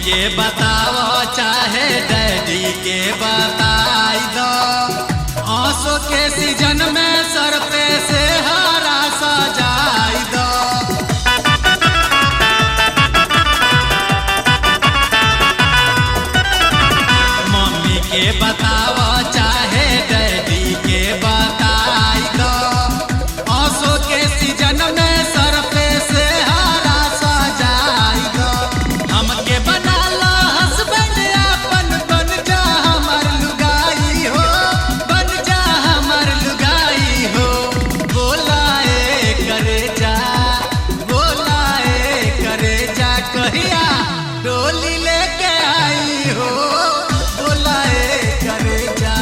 के बताओ चाहे डैडी के बताई दो, आंसू के सीजन में सर पे से हरा सजाई दो। मम्मी के बताओ चाहे डैडी के बताई दो, आंसू के सीजन में सर पे से हरा सजाई दो। हमके बना लो हस्बैंड अपन, बन जा हमर लुगाई हो, बन जा हमर लुगाई हो। बोलाए करे जा, बोलाए करे जा, कहिया डोली लेके आई हो, बोलाए करे जा।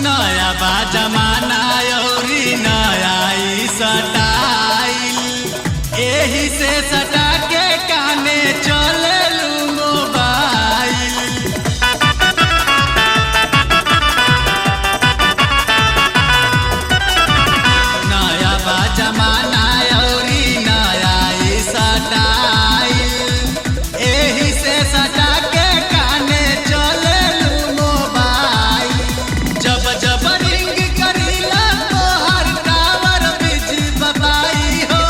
नया बा जमाना अउरी नया ई स्टाइल, एही से सटा के काने चले लू मोबाइल। नया बा जमाना अउरी नया ई स्टाइल, एही से सटा के काने चले लू मोबाइल। जब जब रिंग करीला तोहर टावर बिजी बताई हो,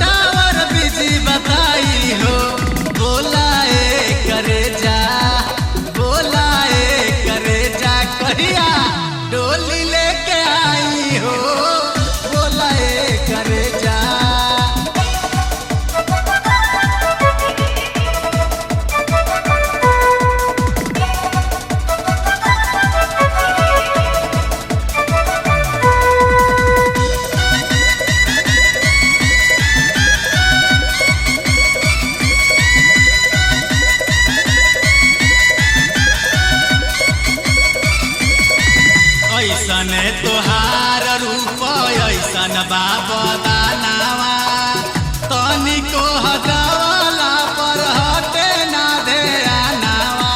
टावर बिजी बताई हो। बोलाए करे जा, बोलाए करे जा, कहिया डोली लेके आई हो, बोलाए करे जा। ऐसन तोहार रूप ऐसन बाबा दानावा, तनिको हटावला पर हटे ना ध्यानावा।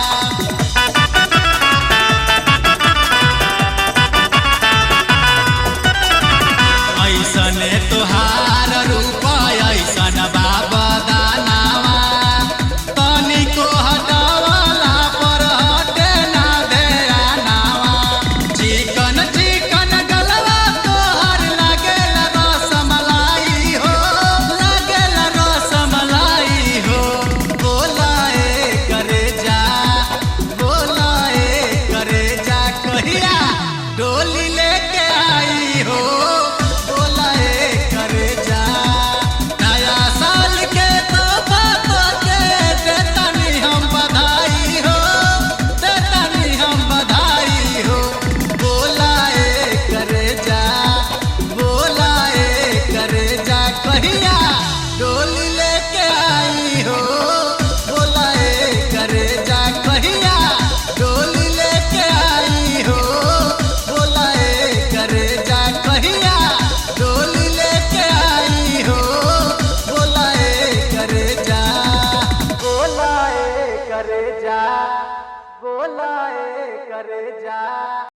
ऐसन तोहार रूप ऐसन बाबा दानावा, तनिको हटावला पर हटे ना ध्यानावा। चिकन चिकन गलवा तोहर लागेला रसमलाई हो, लागेला रसमलाई हो। बोलाए करे जा, बोलाए करे जा, कहिया डोली लेके आई हो, बोलाए करे जा। नया साल के तोहफा तोके देतानी हम बधाई हो, देतानी हम बधाई हो। बोलाए करे जा, बोलाए करे जा।